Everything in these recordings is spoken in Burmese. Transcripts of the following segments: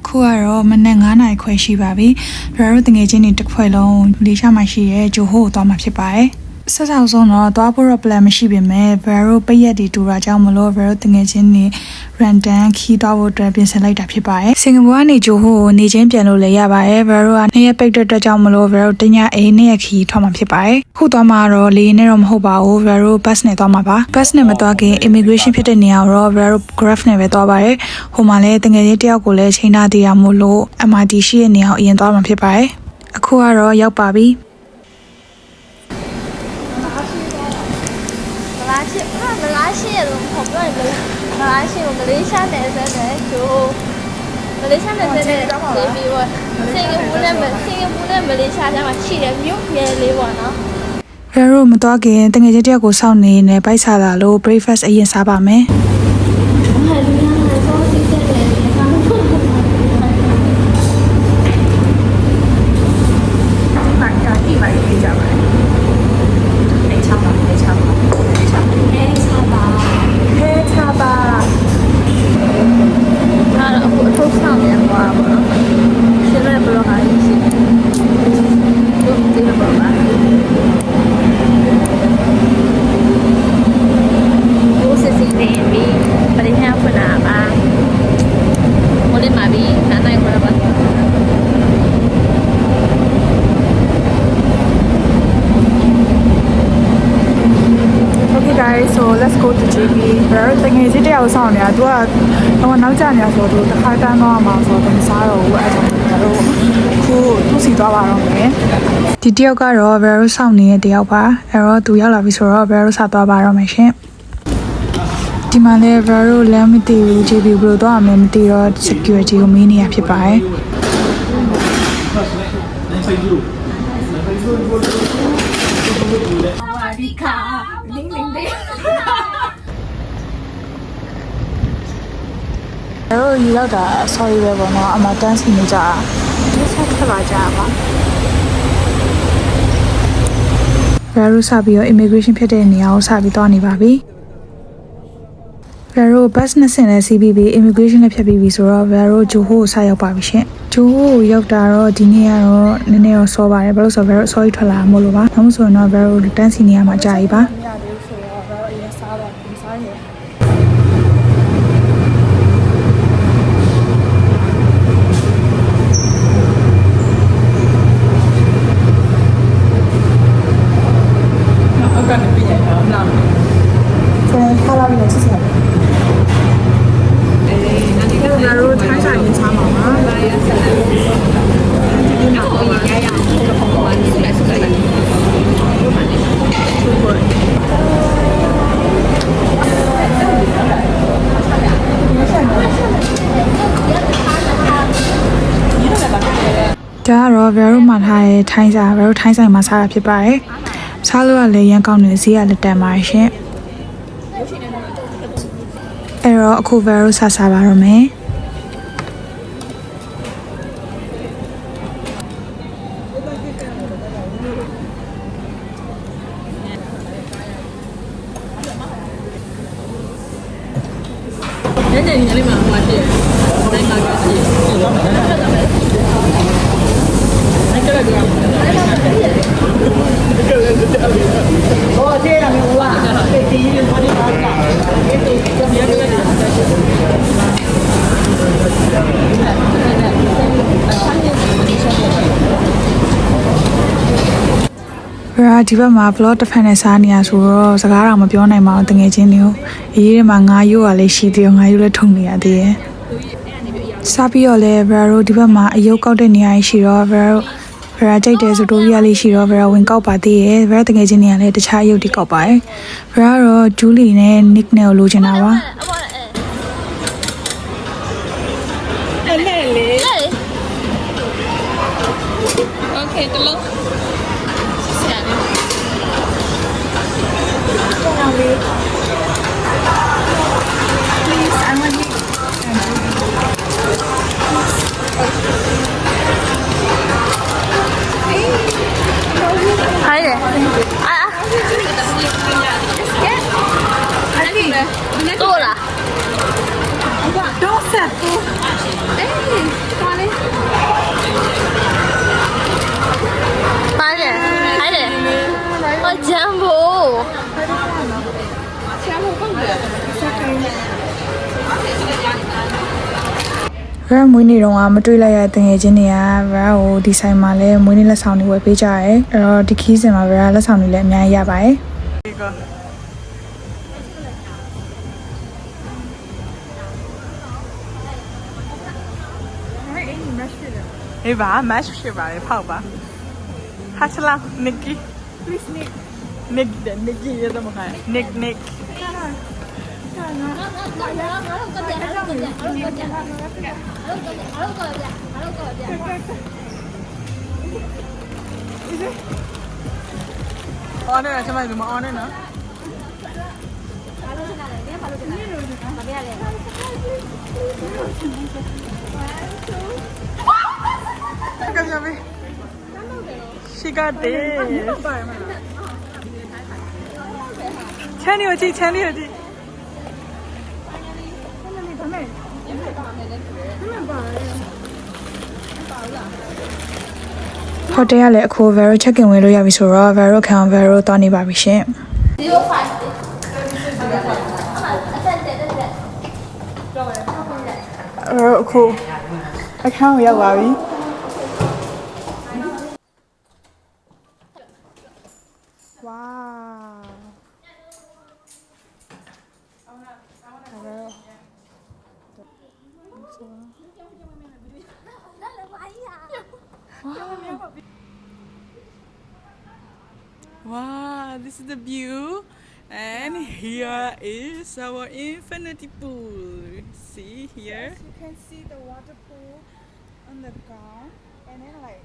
ခုကတော့မနက်9 နာရီခွဲရှိပါပြီ။ဘရာတို့တငယ်ချင်းတွေတစ်ခွဲလုံးလေးရှာမှရှိရဲဂျိုဟိုကိုသွားမှာဖြစ်ပါတယ်။ဆက်ဆောင်ဆုံးတော့သွားဖို့တော့ plan မရှိပေမဲ့ဘရာတို့ပိတ်ရက်တွေတူတာကြောင့်မလို့ဘရာတို့တငယ်ချင်းတွေ random ခီးသွားဖို့အတွက်ပြင်ဆင်လိုက်တာဖြစ်ပါတယ်။စင်ကာပူကနေဂျိုဟိုကိုနေချင်းပြန်လို့လည်းရပါတယ်။ဘရာတို့ကနေ့ရက်ပိတ်တဲ့အတွက်ကြောင့်မလို့ဘရာတို့တညအိမ်နေ့ရက်ခီးထွက်မှာဖြစ်ပါတယ်။ခုသွားမှာတော့လေနဲ့တော့မဟုတ်ပါဘူး။ဘရာတို့ bus နဲ့သွားမှာပါ။ bus နဲ့မသွားခင် immigration ဖြစ်တဲ့နေရာကိုတော့ဘရာတို့ graph နဲ့ပဲသွားပါတယ်။ဟိုမှာလည်းတငယ်ချင်းတယောက်ကိုလည်းချိန်ထားသေးရမို့လို့ MRT ရှိတဲ့နေရာကိုအရင်သွားမှာဖြစ်ပါတယ်။အခုကတော့ရောက်ပါပြီ။ 马来西亚的跑不到马来西亚马来西亚的在就马来西亚的在这边我新加坡的马来西亚嘛去的没有别的我呢。ဘရာတို့မသွားခင်တငယ်ချင်းတယောက်ကိုစောင့်နေနေပိုက်စားလာလို့ breakfast အရင်စားပါမယ်။So let's go to JB ဘရာတို့တငယ်ချင်းတယောက်ဆောင်နေတာသူကတော့နောက်ကျနေရဆိုတော့တစ်ခါတန်းတော့မှာဆိုတော့မစားတော့ဘူးအဲဒါကြောင့်တို့ခုသူ့စီသွားပါတော့မယ်ဒီတယောက်ကတော့ဘရာတို့ဆောင်နေတဲ့တယောက်ပါအဲတော့သူရောက်လာပြီဆိုတော့ဘရာတို့စသွားပါတော့မယ်ရှင်ဒီမှာလည်းဘရာတို့လမ်းမသိဘူး JB ဘယ်လိုသွားရမလဲမသိတော့ security ကိုမေးနေရဖြစ်ပါတယ်ဒီခါလင်းလင်းလေးတို့ယူလောက်တာ sorry ပဲပေါ့နော်အမတန်းစီနေကြတာဒီဆက်ထပ်လာကြပါဘယ်လိုစပြီးတော့ immigration ဖြစ်တဲ့နေရာကိုစပြီးသွားနေပါပြီဘယ်လို bus နဲ့ဆင်လဲစီးပြီး immigration နဲ့ဖြတ်ပြီးပြီဆိုတော့ဘယ်လိုဂျိုဟိုကိုစရောက်ပါပြီရှင်ဂျိုဟိုကိုရောက်တာတော့ဒီနေ့ကတော့နည်းနည်းတော့စောပါတယ်ဘာလို့ဆိုတော့ဘယ်လို sorry ထွက်လာမို့လို့ပါနောက်ဆိုရင်တော့ဘယ်လိုတန်းစီနေရမှာကြာပြီပါဒါကတော့ဘယ်လိုမှထားတဲ့ထိုင်းစားဘယ်လိုထိုင်းဆိုင်မှာစားတာဖြစ်ပါတယ်။စားလို့ကလည်းရန်ကောင်းနေဈေးကလည်းတန်ပါရှင်။အဲ့တော့အခုဘယ်လိုစားပါတော့မယ်။ညနေညလေးမှာဟိုမှာဖြစ်တယ်။တိုင်းမှာဖြစ်တယ်။ဒီဘက်မှာ vlog တစ်ဖက်နဲ့စားနေရဆိုတော့စကားတော့မပြောနိုင်ပါဘူးတငယ်ချင်းတွေကိုအေးထဲမှာငါးရိုးကလည်းရှိသေးတယ်ငါးရိုးလည်းထုံနေရသေးတယ်စားပြီးတော့လည်းဘရာတို့ဒီဘက်မှာအယုတ်ကောက်တဲ့နေရာရှိတော့ဘရာကြိုက်တယ်ဆိုတော့ရလေးရှိတော့ဘရာဝင်ကောက်ပါသေးတယ်ဘရာတငယ်ချင်းတွေကလည်းတခြားအယုတ်တွေကောက်ပါတယ်ဘရာတော့ဂျူလီနဲ့ Nick နဲ့ကိုလိုချင်တာပါOkay တလုံးPlease, I want you. Hi there. Tô là. Đâu sạch cô. Ê, ရမွေးနေ့တော့မတွေ့လိုက်ရတဲ့ငယ်ချင်းတွေကဗရာကိုဒီဆိုင်မှာလဲမွေးနေ့လက်ဆောင်တွေဝယ်ပေးကြရဲအဲ့တော့ဒီခီးစဉ်မှာဗရာလက်ဆောင်တွေလည်းအများကြီးရပါတယ်အေးပါ match ဖြစ်ပါလေဖောက်ပါဟာချလာ Nicky please Nicky ရတဲ့မခိုင် Nick အော်နဲ့ကျွန်မဒီမှာအော်နဲ့နော်ကပ်ရပြီရှိကတဲ့ချမ်းနေကြည့်ဟိုတယ်ကလည်းအခုဗရာ check in ဝင်လို့ရပြီဆိုတော့ဗရာခံဗရာသွားနေပါပြီရှင်အခုအခန်းကိုရောက်ပါပြီဝါWow, this is the view, and here is our infinity pool. See here? You can see the water pool on the ground, and then like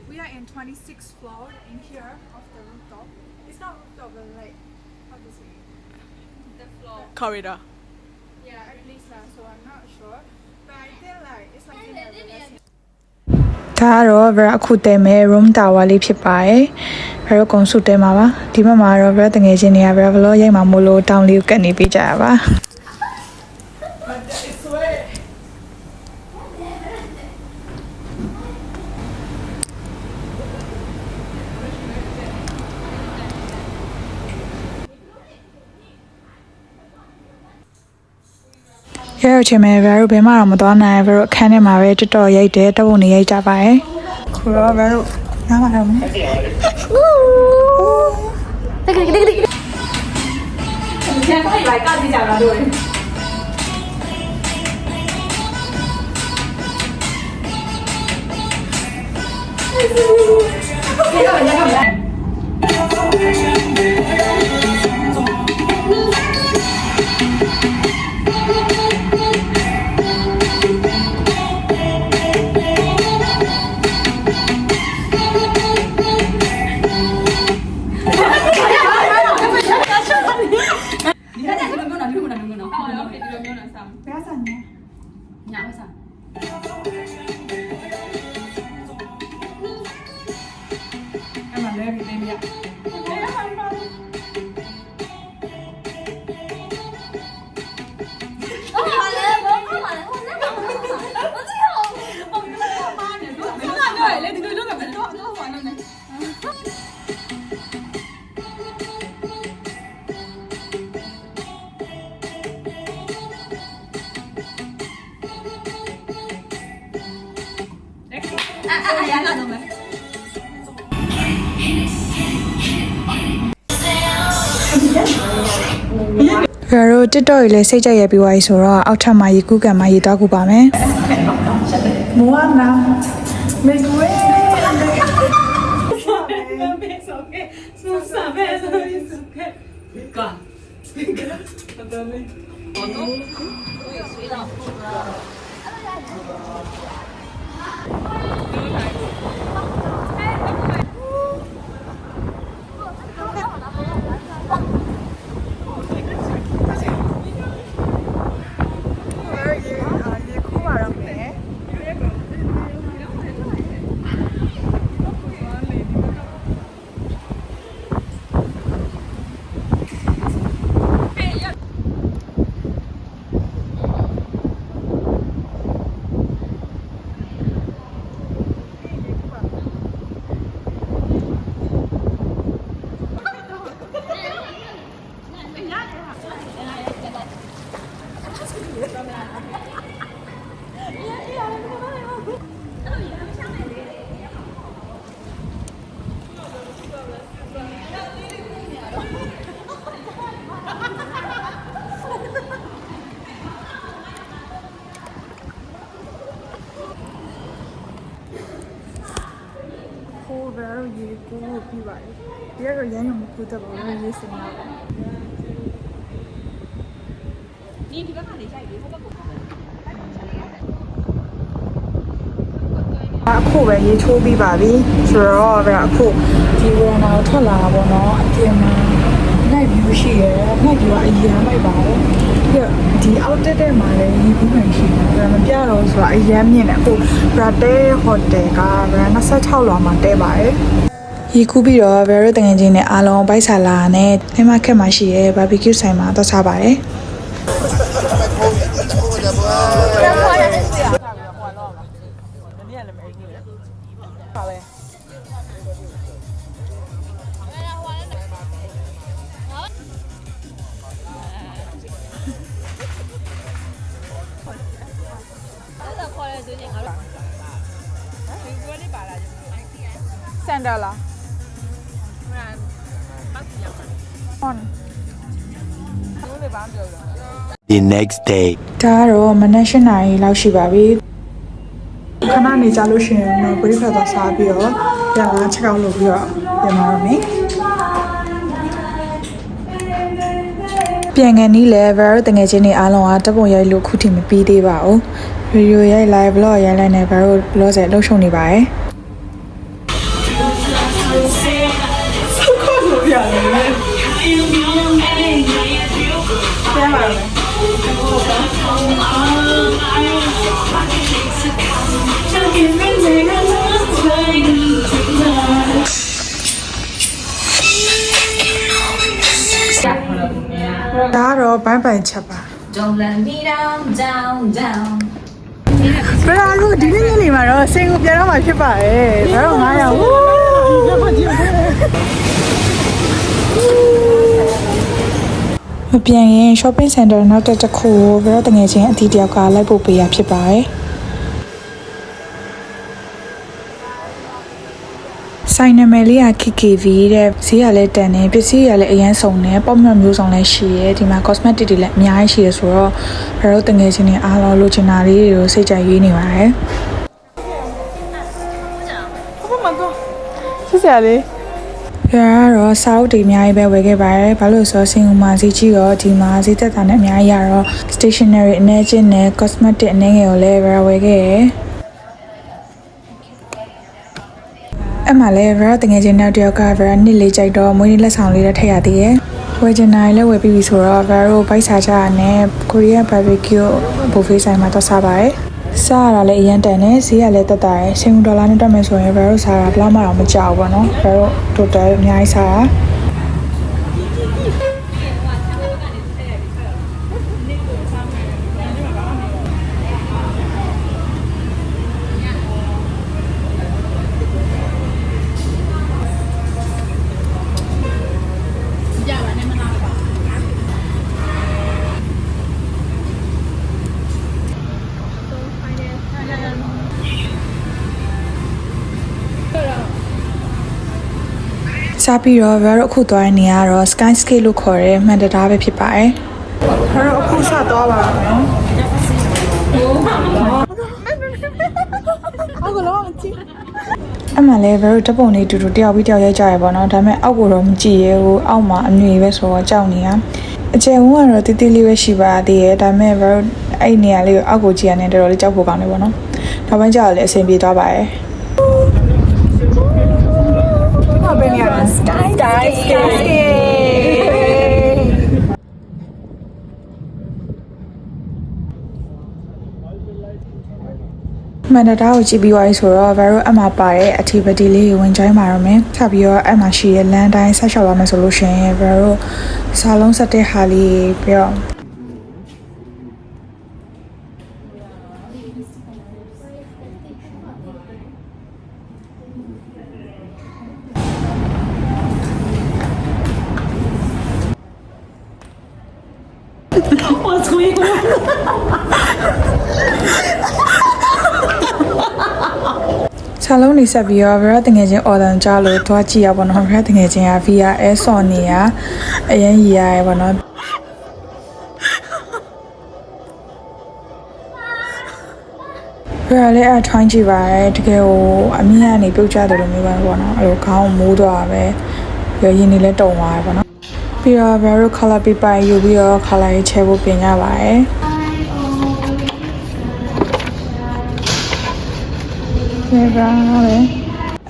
we are in 26th floor in here of the rooftop. It's not rooftop, but like how to say the floor. Corridor. Yeah, at least so I'm not sure, but I feel like it's like in the village. ဒါကတော့ဗရာအခုတဲမဲ့ room tower လေးဖြစ်ပါတယ်။ဗရာကုံစုတဲမှာပါ။ဒီဘက်မှာတော့ဗရာတငယ်ချင်းတွေကဗရာ vlog ရိုက်မှာမို့လို့တောင်လေးကိုကတ်နေပေးကြရပါ။ရရချင်မဲ့ဗရာတို့ဘယ်မှတော့မသွားနိုင်ဘူးဗရာတို့အခန်းထဲမှာပဲတော်တော်ရိုက်တယ်တပုတ်နေရိုက်ကြပါရဲ့ခုတော့ဗရာတို့နားမှာတော့မလဲဗရာတို့ TikTok ကြီးလည်းစိတ်ကြက်ရပြီးသွားပြီဆိုတော့အောက်ထပ်မှာရေကူးကန်မှာရေတောက်ကူပါမယ်မိုးနာမေကွေ ခိုးဘယ်လိုရေကိုပြီးပါလေဒီကတော့ရမ်းရုံမခိုးတတ်ပါဘူးရေးစင်တာပေါ့ အခုပဲရေချိုးပြီးပါပြီဆိုတော့အခုဒီဝရနာထွက်လာတာပေါ့နော်အပြင်မှာ night view ရှိရယ် night view ကအရင်မိုက်ပါတယ်ဒီအောက်တက်တဲ့မှာလည်းရေဘူးမှန်ရှိတယ်မပြတော့ဆိုတာအရင်မြင့်တယ်အခု Brate Hotel က26လောမှာတဲပါတယ်ရေကူးပြီးတော့ very တငယ်ချင်းနဲ့အားလုံးဘိုက်ဆာလာနဲ့ထဲမှာခက်မှရှိရယ် barbecue ဆိုင်မှာတော့စားပါတယ်စန်ဒါလာon The next day. ဒါကတော့မနက်၈ နာရီလောက်ရှိပါပြီခဏနေကြလို့ရှိရင်တော့ break ဖတ်သွားစားပြီးတော့ပြန်လာချက်ကောက်လုပ်ပြီးတော့ပြန်လာတော့မယ်ပြန်ငယ်နီးလဲ very တငယ်ချင်းတွေအားလုံးကတပ်ပုံရိုက်လို့ခုထိမပြီးသေးပါဘူး video ရိုက် live vlog ရိုက်လိုက်နေ very vlog ဆက်လှုပ်ရှုံနေပါတယ်ဒါတော့ဘိုင်းပိုင်ချက်ပါ Don't let me down ဘယ်လိုဒီနေ့ညနေမှာတော့စိန်ကိုပြန်တော့မှဖြစ်ပါတယ်ဒါတော့900ဝူးမပြန်ရင် shopping center နောက်တစ်ခုကိုဘယ်တော့တငယ်ချင်းအတီးတယောက်ကလိုက်ပို့ပေးရဖြစ်ပါတယ်ဆိုင်နမယ်လေးက KKV တဲ့ဈေးရလဲတန်တယ်ပစ္စည်းရလဲအရန်စုံတယ်ပေါ့မြော့မျိုးစုံလဲရှိရဲဒီမှာ cosmetic တွေလည်းအများကြီးရှိရဆိုတော့ဘယ်တော့တငယ်ချင်းတွေအားလုံးလိုချင်တာလေးတွေကိုစိတ်ကြိုက်ရွေးနေပါတယ်ဟုတ်ပါတော့ဆက်စရာလေးဒါကတော့စာအုပ်တွေအများကြီးပဲဝယ်ခဲ့ပါတယ်ဘာလို့ဆိုတော့စင်ကူမှာဈေးကြီးရောဒီမှာဈေးသက်သာနဲ့အများကြီးရတော့ stationery အနေချင်းနဲ့ cosmetic အနေငယ်ကိုလည်းဝယ်ခဲ့ရအမှလည်း Vera တငယ်ချင်းနောက်တစ်ယောက်က Vera နှစ်လေးကြိုက်တော့မွေးနေ့လက်ဆောင်လေးလည်းထည့်ရသေးတယ်။ဝယ်ချင်တိုင်းလည်းဝယ်ပြီးပြီဆိုတော့ Vera ကိုဘိုက်စားချရနဲ့ Korean barbecue buffet ဆိုင်မှာတော့စားပါတယ်။စားရတာလည်းအရင်တန်တယ်ဈေးကလည်းတက်တာရယ်$10နဲ့တက်မယ်ဆိုရင် Vera စားတာဘယ်မှတော့မကြောက်ဘူးပေါ့နော်။ Vera total အများကြီးစားတာစားပြီးတော့ Vera အခုသွားတဲ့နေရာကတော့ Sky Scale လို့ခေါ်တဲ့မှန်တရားပဲဖြစ်ပါတယ်။ Vera အခုစသွားပါမယ်။အောက်ကလောကြည့်။အမှန်လဲ Vera တပုံလေးတူတူတယောက်ပြီးတယောက်ရိုက်ကြရပါတော့။ဒါပေမဲ့အောက်ကိုတော့မကြည့်ရဲဘူး။အောက်မှာအမြွေပဲဆိုတော့ကြောက်နေရ။အကျယ်ဝန်းကတော့တိတိလေးပဲရှိပါသေးတယ်။ဒါပေမဲ့ Vera အဲ့နေရာလေးကိုအောက်ကိုကြည့်ရနေတော်တော်လေးကြောက်ဖို့ကောင်းနေပါတော့။နောက်ပိုင်းကျတော့လည်းအဆင်ပြေသွားပါတယ်။ဘယ်နေရာလဲ Sky မန်ဒါကိုကြည့်ပြီးသွားပြီဆိုတော့ Vera အမှာပါတဲ့ activity လေးကိုဝင် join ပါရမယ်။ထပ်ပြီးတော့အမှာရှိတဲ့လမ်းတိုင်းဆက်လျှောက်သွားမယ်ဆိုလို့ရှိရင် Vera စာလုံးဆက်တဲ့ဟာလေးပြီးတော့စ စာလုံးနေဆက်ပြီးတော့ဗရတငယ်ချင်း order ကြလို့တွားကြည့်ရပါတော့ဗရတငယ်ချင်းက VRS ဆော်နေရအရင်ရရပါတော့ဗရလေးအထွိုင်းကြည့်ပါရဲတကယ်ဟိုအမြင့်ကနေပြုတ်ကျတယ်လို့မျိုးပါပေါ့နော်အဲ့လိုခေါင်းမိုးသွားပဲပြီးရင်နေလဲတုံသွားရပါတော့ပြီးတော့ဗရတို့ color paper ယူပြီးတော့ color ရေးချဲဖို့ပြင်ကြပါရဲဒီပါလေ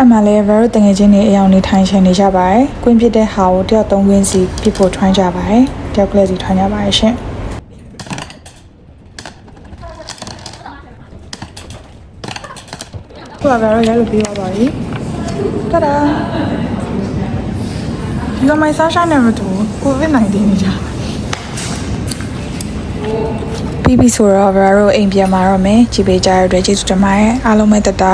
အမှန်လေဗရတို့တငယ်ချင်းတွေအယောင်နေထိုင်ရှင်နေကြပါရဲကွင်းဖြစ်တဲ့ဟာကိုတယောက်သုံးကွင်းစီပြဖို့ထွိုင်းကြပါရဲတယောက်ကလေးစီထွိုင်းကြပါရဲရှင်ဘာပဲရလို့ပြီးသွားပါပြီတဒါဒီကမိုင်စားရှာနေမှာတူ COVID-19 နေကြပြီးပြီဆိုတော့ဗရာတို့အိမ်ပြန်มาတော့မယ်ကြည်ပေးကြရတဲ့ကျေးဇူးတင်ပါတယ်အားလုံးပဲတတာ